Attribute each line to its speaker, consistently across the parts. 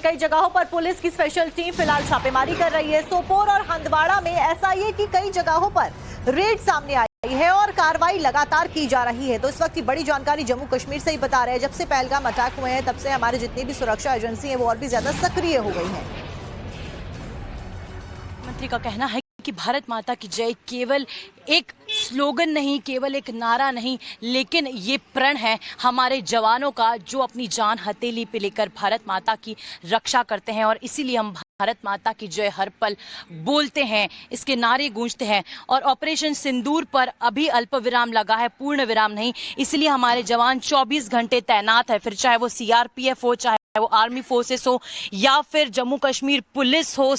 Speaker 1: कई जगहों पर पुलिस की स्पेशल टीम फिलहाल छापेमारी कर रही है। सोपोर और हंदवाड़ा में एसआईए की कई जगहों पर रेड सामने आई है और कार्रवाई लगातार की जा रही है। तो इस वक्त की बड़ी जानकारी जम्मू कश्मीर से ही बता रहे हैं। जब से पहलगाम अटैक हुए हैं तब से हमारे जितनी भी सुरक्षा एजेंसी है वो और भी ज्यादा सक्रिय हो गई है।
Speaker 2: मंत्री का कहना है कि भारत माता की जय केवल एक स्लोगन नहीं, केवल एक नारा नहीं, लेकिन ये प्रण है हमारे जवानों का जो अपनी जान हथेली पे लेकर भारत माता की रक्षा करते हैं। और इसीलिए हम भारत माता की जय हर पल बोलते हैं, इसके नारे गूंजते हैं। और ऑपरेशन सिंदूर पर अभी अल्प विराम लगा है, पूर्ण विराम नहीं। इसलिए हमारे जवान 24 घंटे तैनात है, फिर चाहे वो सीआरपीएफ हो, चाहे वो आर्मी फोर्सेस हो या फिर जम्मू कश्मीर पुलिस हो,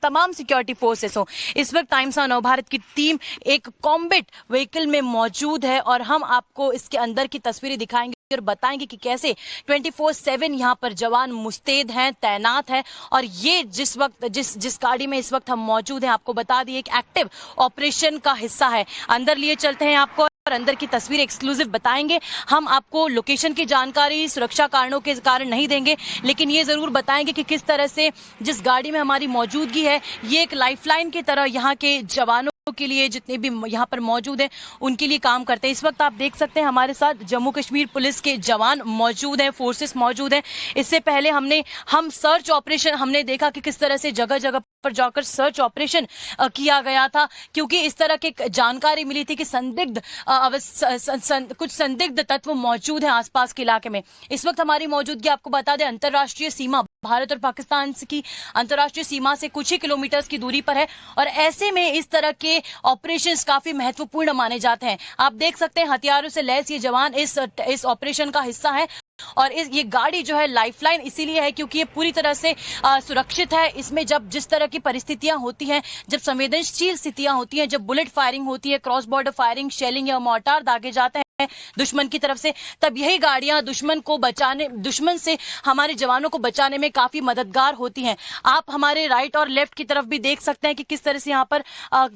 Speaker 2: तमाम सिक्योरिटी फोर्सेस हो। इस वक्त टाइम्स ऑफ नवभारत की टीम एक कॉम्बैट व्हीकल में मौजूद है और हम आपको इसके अंदर की तस्वीरें दिखाएंगे और बताएंगे कि कैसे 24/7 यहाँ पर जवान मुस्तैद हैं, तैनात हैं। और ये जिस गाड़ी में इस वक्त हम मौजूद हैं, आपको बता दिए एक एक्टिव ऑपरेशन का हिस्सा है। अंदर लिए चलते हैं आपको और अंदर की तस्वीर एक्सक्लूसिव बताएंगे। हम आपको लोकेशन की जानकारी सुरक्षा कारणों के कारण नहीं देंगे, लेकिन ये जरूर बताएंगे कि किस तरह से जिस गाड़ी में हमारी मौजूदगी है ये एक लाइफलाइन की तरह यहाँ के जवानों के लिए, जितने भी यहाँ पर मौजूद हैं उनके लिए काम करते हैं। इस वक्त आप देख सकते हैं हमारे साथ जम्मू कश्मीर पुलिस के जवान मौजूद हैं, फोर्सेस मौजूद हैं। इससे पहले हम सर्च ऑपरेशन हमने देखा कि किस तरह से जगह जगह पर जाकर सर्च ऑपरेशन किया गया था, क्योंकि इस तरह की जानकारी मिली थी कि कुछ संदिग्ध तत्व मौजूद हैं आसपास के इलाके में। इस वक्त हमारी मौजूदगी आपको बता दें अंतर्राष्ट्रीय सीमा, भारत और पाकिस्तान की अंतर्राष्ट्रीय सीमा से कुछ ही किलोमीटर की दूरी पर है और ऐसे में इस तरह के ऑपरेशंस काफी महत्वपूर्ण माने जाते हैं। आप देख सकते हैं हथियारों से लैस ये जवान इस ऑपरेशन का हिस्सा है। और ये गाड़ी जो है लाइफलाइन इसीलिए है क्योंकि ये पूरी तरह से सुरक्षित है। इसमें जब जिस तरह की परिस्थितियां होती हैं, जब संवेदनशील स्थितियां होती हैं, जब बुलेट फायरिंग होती है, क्रॉस बॉर्डर फायरिंग, शेलिंग या मोर्टार दागे जाते हैं दुश्मन की तरफ से, तब यही गाड़ियां दुश्मन से हमारे जवानों को बचाने में काफी मददगार होती हैं। आप हमारे राइट और लेफ्ट की तरफ भी देख सकते हैं कि किस तरह से यहाँ पर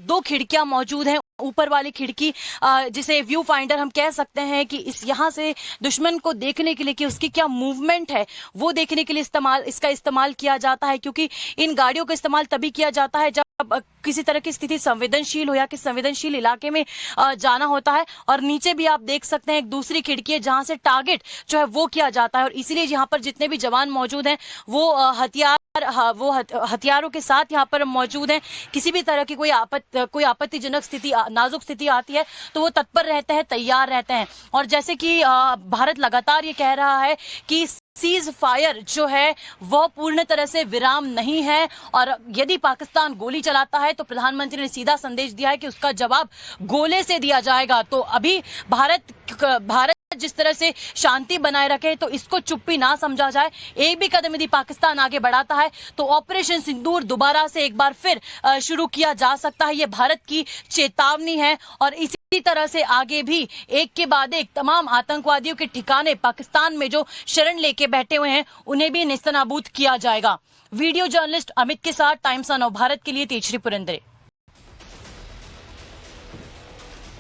Speaker 2: 2 खिड़कियां मौजूद हैं। ऊपर वाली खिड़की जिसे व्यू फाइंडर हम कह सकते हैं कि यहाँ से दुश्मन को देखने के लिए कि उसकी क्या मूवमेंट है वो देखने के लिए इसका इस्तेमाल किया जाता है, क्योंकि इन गाड़ियों का इस्तेमाल तभी किया जाता है जब किसी तरह की स्थिति संवेदनशील हो या किसी संवेदनशील इलाके में जाना होता है। और नीचे भी आप देख सकते हैं एक दूसरी खिड़की है जहां से टारगेट जो है वो किया जाता है। और इसीलिए यहाँ पर जितने भी जवान मौजूद हैं वो हथियारों के साथ यहाँ पर मौजूद हैं। किसी भी तरह की कोई आपत्तिजनक स्थिति, नाजुक स्थिति आती है तो वो तत्पर रहते हैं, तैयार रहते हैं। और जैसे कि भारत लगातार ये कह रहा है कि सीज फायर जो है वह पूर्ण तरह से विराम नहीं है और यदि पाकिस्तान गोली चलाता है तो प्रधानमंत्री ने सीधा संदेश दिया है कि उसका जवाब गोले से दिया जाएगा। तो अभी भारत जिस तरह से शांति बनाए रखे तो इसको चुप्पी ना समझा जाए। एक भी कदम यदि पाकिस्तान आगे बढ़ाता है तो ऑपरेशन सिंदूर दोबारा से एक बार फिर शुरू किया जा सकता है। ये भारत की चेतावनी है और इसी तरह से आगे भी एक के बाद एक तमाम आतंकवादियों के ठिकाने पाकिस्तान में जो शरण लेके बैठे हुए हैं उन्हें भी नेस्तनाबूद किया जाएगा। वीडियो जर्नलिस्ट अमित के साथ टाइम्स ऑफ नवभारत के लिए तेजश्री पुरंदरे।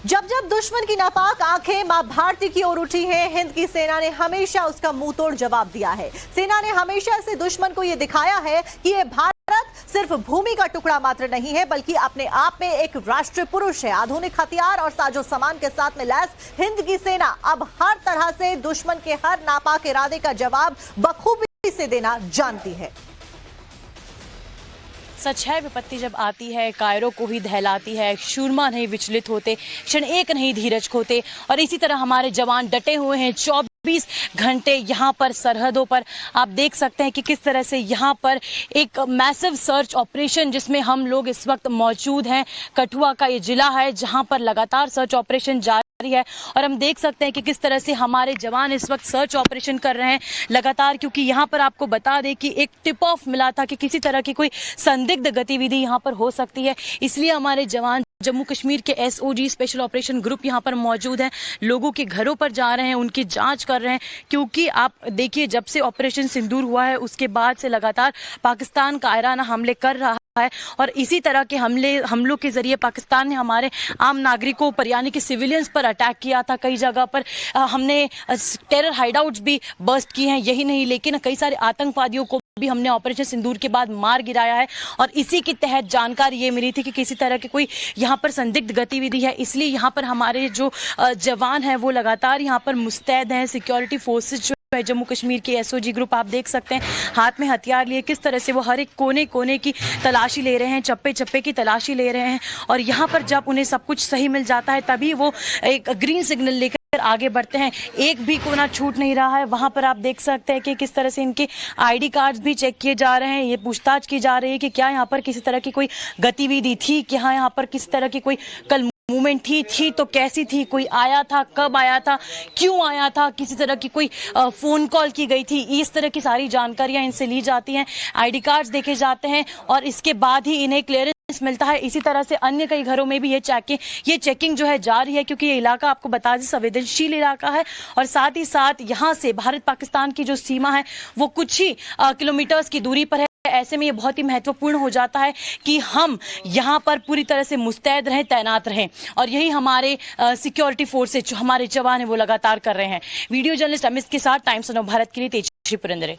Speaker 1: जब जब दुश्मन की नापाक आंखें मां भारती की ओर उठी हैं, हिंद की सेना ने हमेशा उसका मुंहतोड़ जवाब दिया है। सेना ने हमेशा से दुश्मन को यह दिखाया है कि यह भारत सिर्फ भूमि का टुकड़ा मात्र नहीं है बल्कि अपने आप में एक राष्ट्रीय पुरुष है। आधुनिक हथियार और साजो सामान के साथ में लैस हिंद की सेना अब हर तरह से दुश्मन के हर नापाक इरादे का जवाब बखूबी से देना जानती है।
Speaker 2: सच है, विपत्ति जब आती है कायरों को ही दहलाती है। शूरमा नहीं विचलित होते, क्षण एक नहीं धीरज खोते। और इसी तरह हमारे जवान डटे हुए हैं 24 घंटे यहाँ पर सरहदों पर। आप देख सकते हैं कि किस तरह से यहाँ पर एक मैसिव सर्च ऑपरेशन जिसमें हम लोग इस वक्त मौजूद हैं। कठुआ का ये जिला है जहाँ पर लगातार सर्च ऑपरेशन जारी है और हम देख सकते हैं कि किस तरह से हमारे जवान इस वक्त सर्च ऑपरेशन कर रहे हैं लगातार, क्योंकि यहाँ पर आपको बता दें कि एक टिप ऑफ मिला था कि किसी तरह की कोई संदिग्ध गतिविधि यहाँ पर हो सकती है। इसलिए हमारे जवान जम्मू कश्मीर के एसओजी स्पेशल ऑपरेशन ग्रुप यहाँ पर मौजूद हैं, लोगों के घरों पर जा रहे हैं, उनकी जांच कर रहे हैं। क्योंकि आप देखिए जब से ऑपरेशन सिंदूर हुआ है उसके बाद से लगातार पाकिस्तान कायराना हमले कर रहा है और इसी तरह के हमलों के जरिए पाकिस्तान ने हमारे आम नागरिकों पर यानी कि सिविलियंस पर अटैक किया था। कई जगह पर हमने टेरर हाइडआउट्स भी बस्ट किए हैं। यही नहीं लेकिन कई सारे आतंकवादियों को भी हमने ऑपरेशन सिंदूर के बाद मार गिराया है और इसी के तहत जानकारी ये मिली थी कि किसी तरह की कोई यहाँ पर संदिग्ध गतिविधि है, इसलिए यहाँ पर हमारे जो जवान हैं वो लगातार यहाँ पर मुस्तैद हैं। सिक्योरिटी फोर्सेज जो है जम्मू कश्मीर के एसओजी ग्रुप आप देख सकते हैं हाथ में हथियार लिए किस तरह से वो हर एक कोने कोने की तलाशी ले रहे हैं, चप्पे चप्पे की तलाशी ले रहे हैं और यहाँ पर जब उन्हें सब कुछ सही मिल जाता है तभी वो एक ग्रीन सिग्नल लेकर आगे बढ़ते हैं। एक भी कोना छूट नहीं रहा है। वहां पर आप देख सकते हैं कि किस तरह से इनके आईडी कार्ड्स भी चेक किए जा रहे हैं। ये पूछताछ की जा रही है कि क्या यहाँ पर किसी तरह की कोई गतिविधि थी, क्या यहाँ पर किसी तरह की कोई कल मूवमेंट थी तो कैसी थी, कोई आया था, कब आया था, क्यों आया था, किसी तरह की कोई फोन कॉल की गई थी। इस तरह की सारी जानकारियां इनसे ली जाती हैं, आईडी कार्ड्स देखे जाते हैं और इसके बाद ही इन्हें क्लियरेंस मिलता है। इसी तरह से अन्य कई घरों में भी ये चेकिंग जो है जारी है, क्योंकि ये इलाका आपको बता दें संवेदनशील इलाका है और साथ ही साथ यहाँ से भारत पाकिस्तान की जो सीमा है वो कुछ ही किलोमीटर्स की दूरी पर है। ऐसे में ये बहुत ही महत्वपूर्ण हो जाता है कि हम यहाँ पर पूरी तरह से मुस्तैद रहें, तैनात रहें और यही हमारे सिक्योरिटी फोर्सेज जो हमारे जवान हैं वो लगातार कर रहे हैं। वीडियो जर्नलिस्ट अमित के साथ टाइम्स ऑफ भारत के लिए तेजश्री पुरंदरे।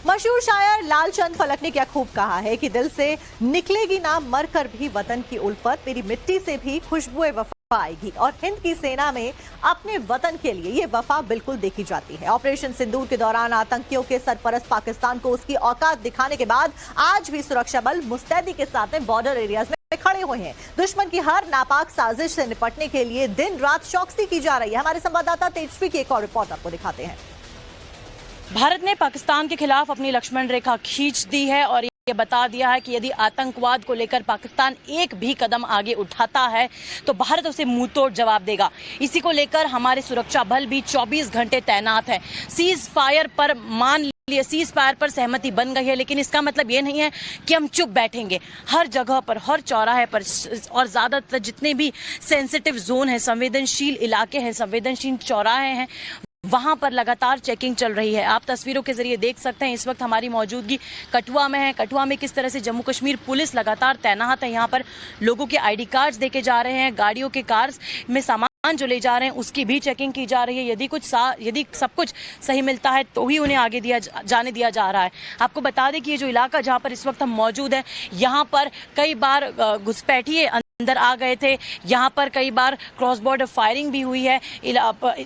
Speaker 1: मशहूर शायर लालचंद फलक ने क्या खूब कहा है कि दिल से निकलेगी ना मरकर भी वतन की उल्फत, मेरी मिट्टी से भी खुशबुए वफा आएगी और हिंद की सेना में अपने वतन के लिए ये वफा बिल्कुल देखी जाती है। ऑपरेशन सिंदूर के दौरान आतंकियों के सरपरस्त पाकिस्तान को उसकी औकात दिखाने के बाद आज भी सुरक्षा बल मुस्तैदी के साथ में बॉर्डर एरियाज में खड़े हुए हैं। दुश्मन की हर नापाक साजिश से निपटने के लिए दिन रात चौकसी की जा रही है। हमारे संवाददाता तेजस्वी की एक और रिपोर्ट आपको दिखाते हैं।
Speaker 2: भारत ने पाकिस्तान के खिलाफ अपनी लक्ष्मण रेखा खींच दी है और ये बता दिया है कि यदि आतंकवाद को लेकर पाकिस्तान एक भी कदम आगे उठाता है तो भारत उसे मुंह तोड़ जवाब देगा। इसी को लेकर हमारे सुरक्षा बल भी 24 घंटे तैनात है। सीज फायर पर सहमति बन गई है, लेकिन इसका मतलब ये नहीं है कि हम चुप बैठेंगे। हर जगह पर, हर चौराहे पर और ज्यादातर जितने भी सेंसिटिव जोन है, संवेदनशील इलाके हैं, संवेदनशील चौराहे हैं, वहां पर लगातार चेकिंग चल रही है। आप तस्वीरों के जरिए देख सकते हैं इस वक्त हमारी मौजूदगी कठुआ में है। कठुआ में किस तरह से जम्मू कश्मीर पुलिस लगातार तैनात है। यहाँ पर लोगों के आईडी कार्ड्स देखे जा रहे हैं, गाड़ियों के कार्स में सामान जो ले जा रहे हैं उसकी भी चेकिंग की जा रही है। यदि सब कुछ सही मिलता है तो ही उन्हें आगे जाने दिया जा रहा है। आपको बता दें कि ये जो इलाका जहाँ पर इस वक्त हम मौजूद हैं, यहाँ पर कई बार घुसपैठिए अंदर आ गए थे। यहाँ पर कई बार क्रॉस बॉर्डर फायरिंग भी हुई है।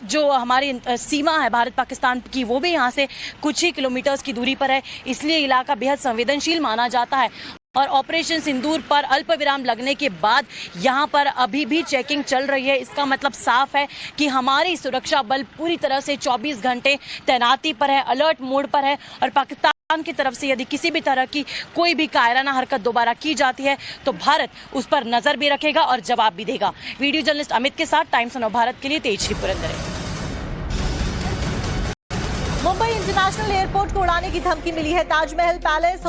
Speaker 2: जो हमारी सीमा है भारत पाकिस्तान की वो भी यहाँ से कुछ ही किलोमीटर्स की दूरी पर है, इसलिए इलाका बेहद संवेदनशील माना जाता है। और ऑपरेशन सिंदूर पर अल्प विराम लगने के बाद यहाँ पर अभी भी चेकिंग चल रही है। इसका मतलब साफ है कि हमारी सुरक्षा बल पूरी तरह से 24 घंटे तैनाती पर है, अलर्ट मोड पर है और पाकिस्तान की तरफ से यदि किसी भी तरह की कोई भी कायराना हरकत दोबारा की जाती है तो भारत उस पर नजर भी रखेगा और जवाब भी देगा। वीडियो जर्नलिस्ट अमित के साथ टाइम्स ऑफ भारत के लिए तेजश्री पुरंदरे।
Speaker 1: मुंबई इंटरनेशनल एयरपोर्ट को उड़ाने की धमकी मिली है। ताजमहल पैलेस